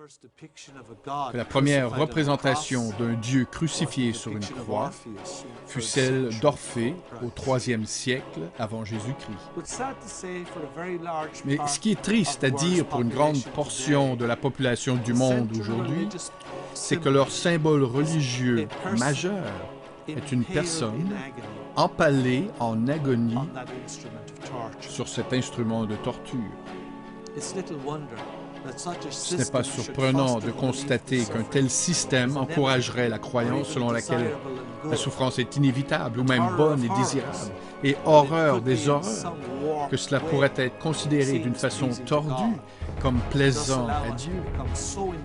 que la première représentation d'un Dieu crucifié sur une croix fut celle d'Orphée au IIIe siècle avant Jésus-Christ. Mais ce qui est triste à dire pour une grande portion de la population du monde aujourd'hui, c'est que leur symbole religieux majeur est une personne empalée en agonie sur cet instrument de torture. Ce n'est pas surprenant de constater qu'un tel système encouragerait la croyance selon laquelle la souffrance est inévitable ou même bonne et désirable, et horreur des horreurs, que cela pourrait être considéré d'une façon tordue comme plaisant à Dieu.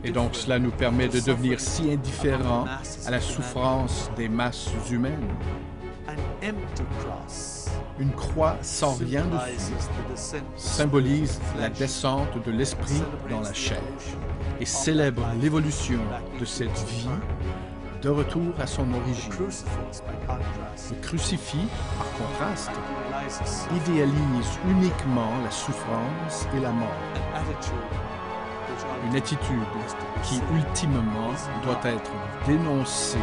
Et donc cela nous permet de devenir si indifférents à la souffrance des masses humaines. Une croix sans rien dessus symbolise la descente de l'esprit dans la chair et célèbre l'évolution de cette vie de retour à son origine. Le crucifix, par contraste, idéalise uniquement la souffrance et la mort. Une attitude qui, ultimement, doit être dénoncée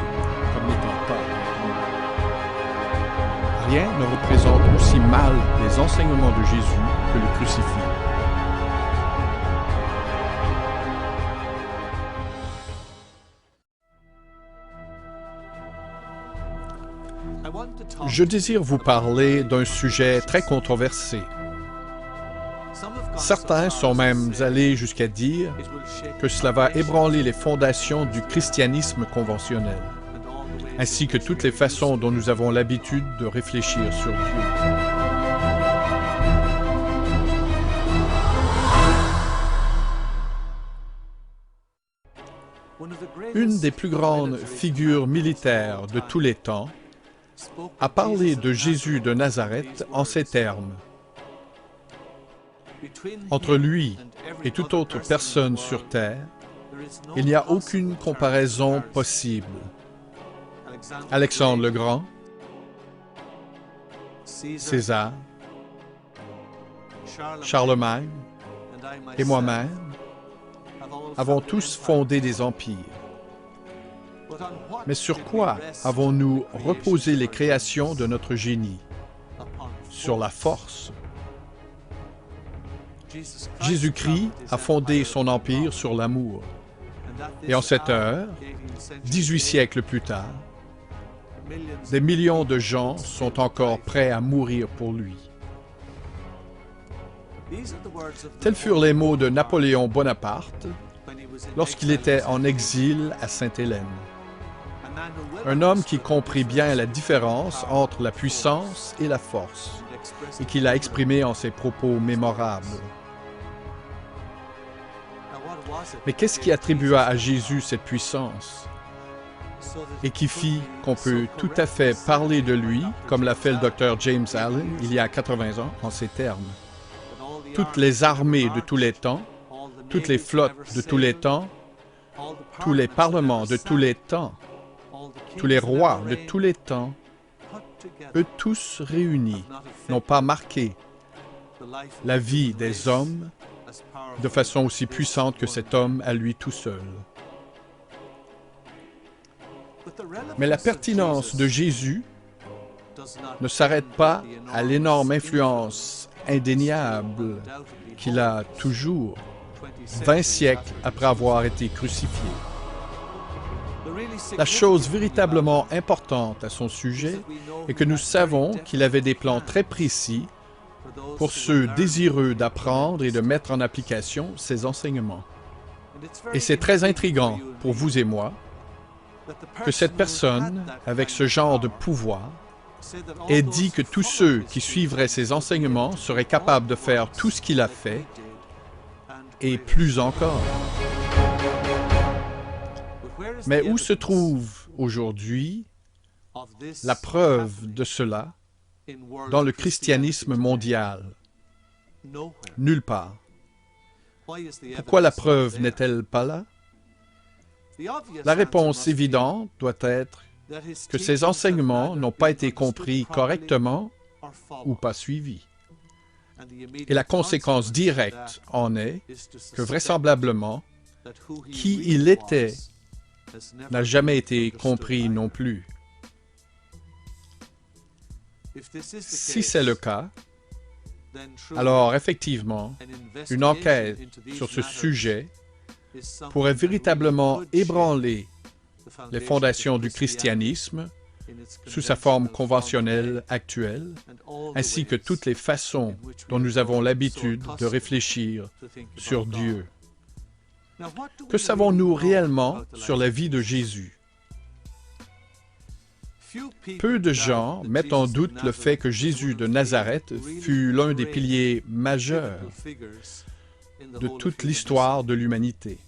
comme n'étant pas normale. Rien ne représente aussi mal les enseignements de Jésus que le crucifix. Je désire vous parler d'un sujet très controversé. Certains sont même allés jusqu'à dire que cela va ébranler les fondations du christianisme conventionnel, ainsi que toutes les façons dont nous avons l'habitude de réfléchir sur Dieu. Une des plus grandes figures militaires de tous les temps a parlé de Jésus de Nazareth en ces termes. Entre lui et toute autre personne sur terre, il n'y a aucune comparaison possible. Alexandre le Grand, César, Charlemagne et moi-même avons tous fondé des empires. Mais sur quoi avons-nous reposé les créations de notre génie? Sur la force. Jésus-Christ a fondé son empire sur l'amour. Et en cette heure, 18 siècles plus tard, des millions de gens sont encore prêts à mourir pour lui. Tels furent les mots de Napoléon Bonaparte lorsqu'il était en exil à Sainte-Hélène. Un homme qui comprit bien la différence entre la puissance et la force, et qui l'a exprimé en ses propos mémorables. Mais qu'est-ce qui attribua à Jésus cette puissance, et qui fit qu'on peut tout à fait parler de lui, comme l'a fait le Dr. James Allen il y a 80 ans, en ces termes? Toutes les armées de tous les temps, toutes les flottes de tous les temps, tous les parlements de tous les temps, tous les rois de tous les temps, eux tous réunis, n'ont pas marqué la vie des hommes de façon aussi puissante que cet homme à lui tout seul. Mais la pertinence de Jésus ne s'arrête pas à l'énorme influence indéniable qu'il a toujours, 20 siècles après avoir été crucifié. La chose véritablement importante à son sujet est que nous savons qu'il avait des plans très précis pour ceux désireux d'apprendre et de mettre en application ses enseignements. Et c'est très intriguant pour vous et moi que cette personne, avec ce genre de pouvoir, ait dit que tous ceux qui suivraient ses enseignements seraient capables de faire tout ce qu'il a fait, et plus encore. Mais où se trouve aujourd'hui la preuve de cela dans le christianisme mondial? Nulle part. Pourquoi la preuve n'est-elle pas là? La réponse évidente doit être que ces enseignements n'ont pas été compris correctement ou pas suivis. Et la conséquence directe en est que vraisemblablement, qui il était n'a jamais été compris non plus. Si c'est le cas, alors effectivement, une enquête sur ce sujet pourrait véritablement ébranler les fondations du christianisme sous sa forme conventionnelle actuelle, ainsi que toutes les façons dont nous avons l'habitude de réfléchir sur Dieu. Que savons-nous réellement sur la vie de Jésus? Peu de gens mettent en doute le fait que Jésus de Nazareth fut l'un des piliers majeurs de toute l'histoire de l'humanité.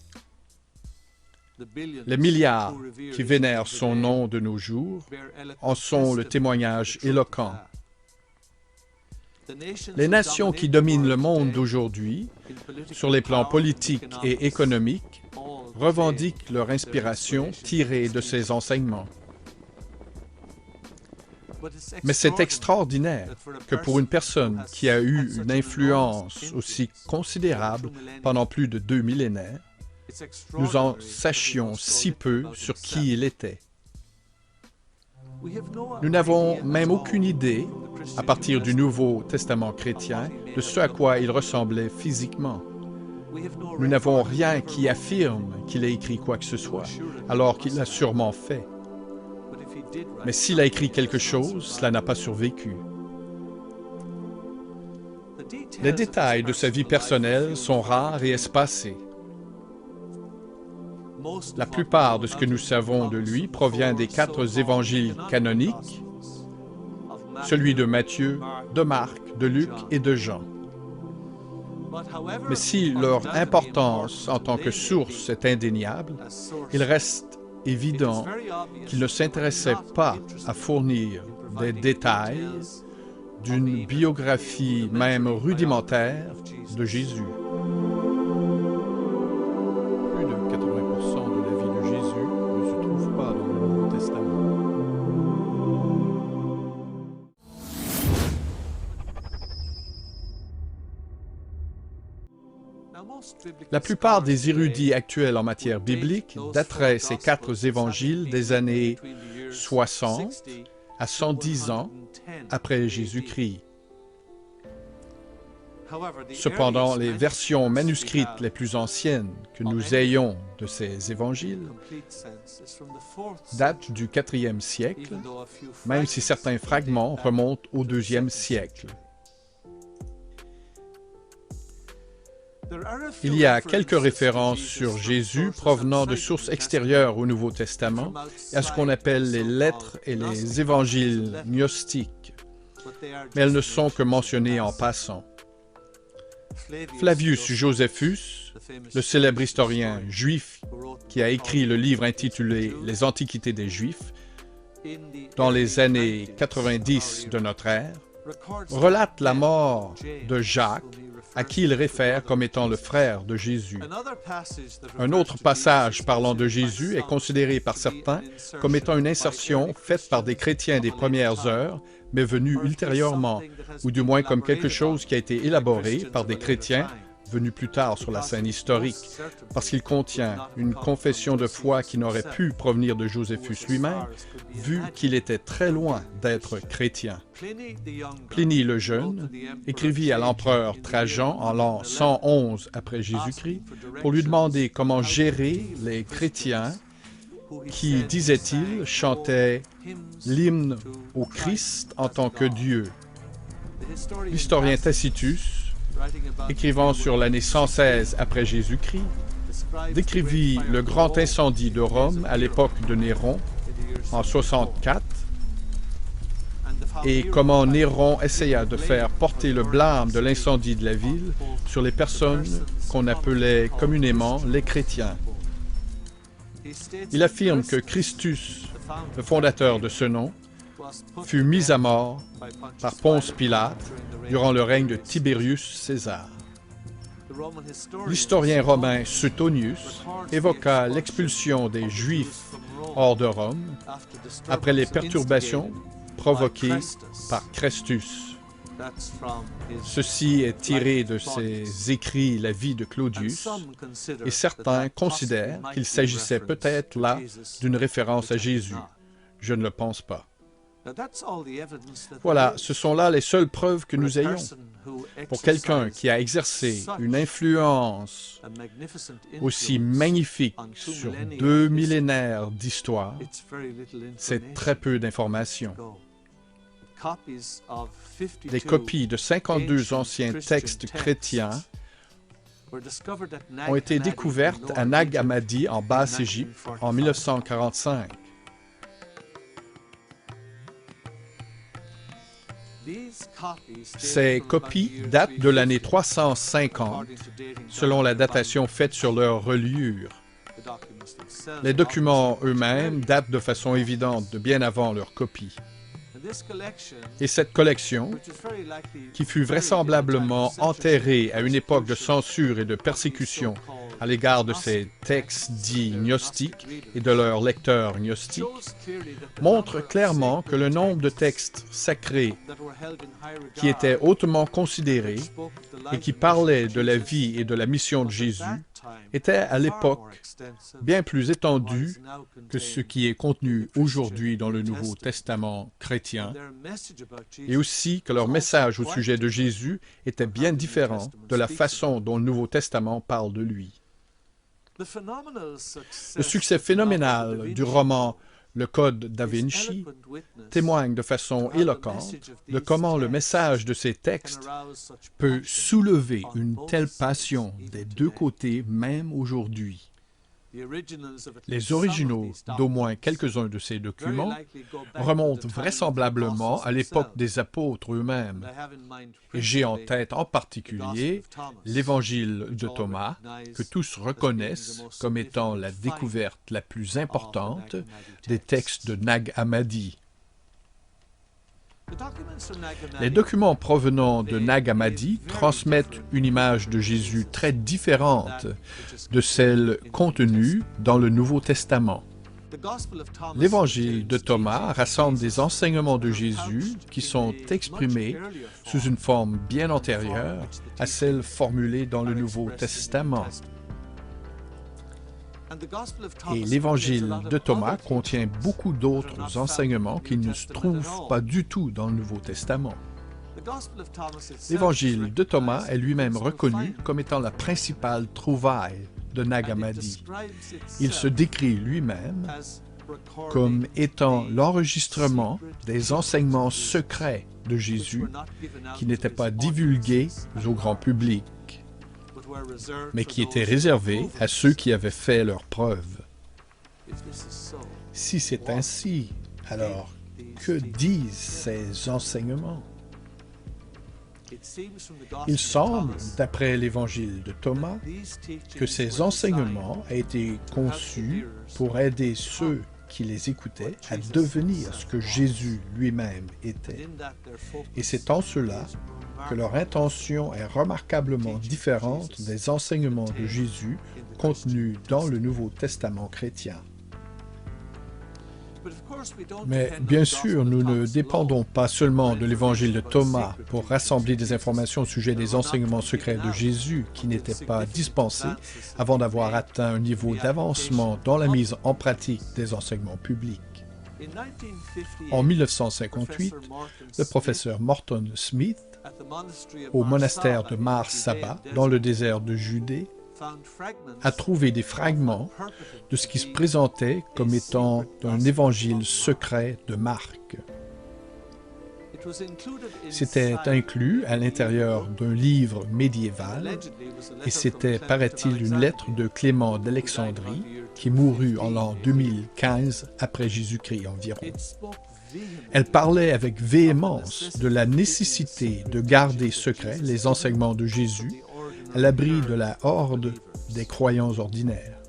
Les milliards qui vénèrent son nom de nos jours en sont le témoignage éloquent. Les nations qui dominent le monde d'aujourd'hui, sur les plans politiques et économiques, revendiquent leur inspiration tirée de ces enseignements. Mais c'est extraordinaire que pour une personne qui a eu une influence aussi considérable pendant plus de 2 millénaires, nous en sachions si peu sur qui il était. Nous n'avons même aucune idée, à partir du Nouveau Testament chrétien, de ce à quoi il ressemblait physiquement. Nous n'avons rien qui affirme qu'il ait écrit quoi que ce soit, alors qu'il l'a sûrement fait. Mais s'il a écrit quelque chose, cela n'a pas survécu. Les détails de sa vie personnelle sont rares et espacés. La plupart de ce que nous savons de lui provient des 4 évangiles canoniques, celui de Matthieu, de Marc, de Luc et de Jean. Mais si leur importance en tant que source est indéniable, il reste évident qu'il ne s'intéressait pas à fournir des détails d'une biographie même rudimentaire de Jésus. Plus de 80% de la vie de Jésus ne se trouve pas dans le Nouveau Testament. La plupart des érudits actuels en matière biblique dateraient ces 4 évangiles des années 60 à 110 ans après Jésus-Christ. Cependant, les versions manuscrites les plus anciennes que nous ayons de ces évangiles datent du 4e siècle, même si certains fragments remontent au 2e siècle. Il y a quelques références sur Jésus provenant de sources extérieures au Nouveau Testament et à ce qu'on appelle les lettres et les évangiles gnostiques, mais elles ne sont que mentionnées en passant. Flavius Josephus, le célèbre historien juif qui a écrit le livre intitulé « Les Antiquités des Juifs » dans les années 90 de notre ère, relate la mort de Jacques, à qui il réfère comme étant le frère de Jésus. Un autre passage parlant de Jésus est considéré par certains comme étant une insertion faite par des chrétiens des premières heures, mais venue ultérieurement, ou du moins comme quelque chose qui a été élaboré par des chrétiens venus plus tard sur la scène historique, parce qu'il contient une confession de foi qui n'aurait pu provenir de Joséphus lui-même, vu qu'il était très loin d'être chrétien. Pliny le Jeune écrivit à l'empereur Trajan en l'an 111 après Jésus-Christ pour lui demander comment gérer les chrétiens qui, disait-il, chantaient l'hymne au Christ en tant que Dieu. L'historien Tacitus, écrivant sur l'année 116 après Jésus-Christ, décrivit le grand incendie de Rome à l'époque de Néron, en 64, et comment Néron essaya de faire porter le blâme de l'incendie de la ville sur les personnes qu'on appelait communément les chrétiens. Il affirme que Christus, le fondateur de ce nom, fut mis à mort par Ponce Pilate durant le règne de Tiberius César. L'historien romain Suetonius évoqua l'expulsion des Juifs hors de Rome après les perturbations provoquées par Chrestus. Ceci est tiré de ses écrits La vie de Claudius, et certains considèrent qu'il s'agissait peut-être là d'une référence à Jésus. Je ne le pense pas. Voilà, ce sont là les seules preuves que nous ayons. Pour quelqu'un qui a exercé une influence aussi magnifique sur 2 millénaires d'histoire, c'est très peu d'informations. Des copies de 52 anciens textes chrétiens ont été découvertes à Nag Hammadi en Basse-Égypte en 1945. Ces copies datent de l'année 350, selon la datation faite sur leur reliure. Les documents eux-mêmes datent de façon évidente de bien avant leur copie. Et cette collection, qui fut vraisemblablement enterrée à une époque de censure et de persécution à l'égard de ces textes dits gnostiques et de leurs lecteurs gnostiques, montre clairement que le nombre de textes sacrés qui étaient hautement considérés et qui parlaient de la vie et de la mission de Jésus était à l'époque bien plus étendu que ce qui est contenu aujourd'hui dans le Nouveau Testament chrétien, et aussi que leur message au sujet de Jésus était bien différent de la façon dont le Nouveau Testament parle de lui. Le succès phénoménal du roman Le Code da Vinci témoigne de façon éloquente de comment le message de ces textes peut soulever une telle passion des deux côtés même aujourd'hui. Les originaux d'au moins quelques-uns de ces documents remontent vraisemblablement à l'époque des apôtres eux-mêmes. Et j'ai en tête en particulier l'Évangile de Thomas, que tous reconnaissent comme étant la découverte la plus importante des textes de Nag Hammadi. Les documents provenant de Nag Hammadi transmettent une image de Jésus très différente de celle contenue dans le Nouveau Testament. L'Évangile de Thomas rassemble des enseignements de Jésus qui sont exprimés sous une forme bien antérieure à celle formulée dans le Nouveau Testament. Et l'Évangile de Thomas contient beaucoup d'autres enseignements qui ne se trouvent pas du tout dans le Nouveau Testament. L'Évangile de Thomas est lui-même reconnu comme étant la principale trouvaille de Nag Hammadi. Il se décrit lui-même comme étant l'enregistrement des enseignements secrets de Jésus qui n'étaient pas divulgués au grand public, mais qui étaient réservés à ceux qui avaient fait leurs preuves. Si c'est ainsi, alors que disent ces enseignements? Il semble, d'après l'Évangile de Thomas, que ces enseignements aient été conçus pour aider ceux qui les écoutaient à devenir ce que Jésus lui-même était. Et c'est en cela que leur intention est remarquablement différente des enseignements de Jésus contenus dans le Nouveau Testament chrétien. Mais bien sûr, nous ne dépendons pas seulement de l'Évangile de Thomas pour rassembler des informations au sujet des enseignements secrets de Jésus qui n'étaient pas dispensés avant d'avoir atteint un niveau d'avancement dans la mise en pratique des enseignements publics. En 1958, le professeur Morton Smith, au monastère de Mar Saba, dans le désert de Judée, a trouvé des fragments de ce qui se présentait comme étant un évangile secret de Marc. C'était inclus à l'intérieur d'un livre médiéval et c'était, paraît-il, une lettre de Clément d'Alexandrie qui mourut en l'an 2015 après Jésus-Christ environ. Elle parlait avec véhémence de la nécessité de garder secrets les enseignements de Jésus à l'abri de la horde des croyants ordinaires.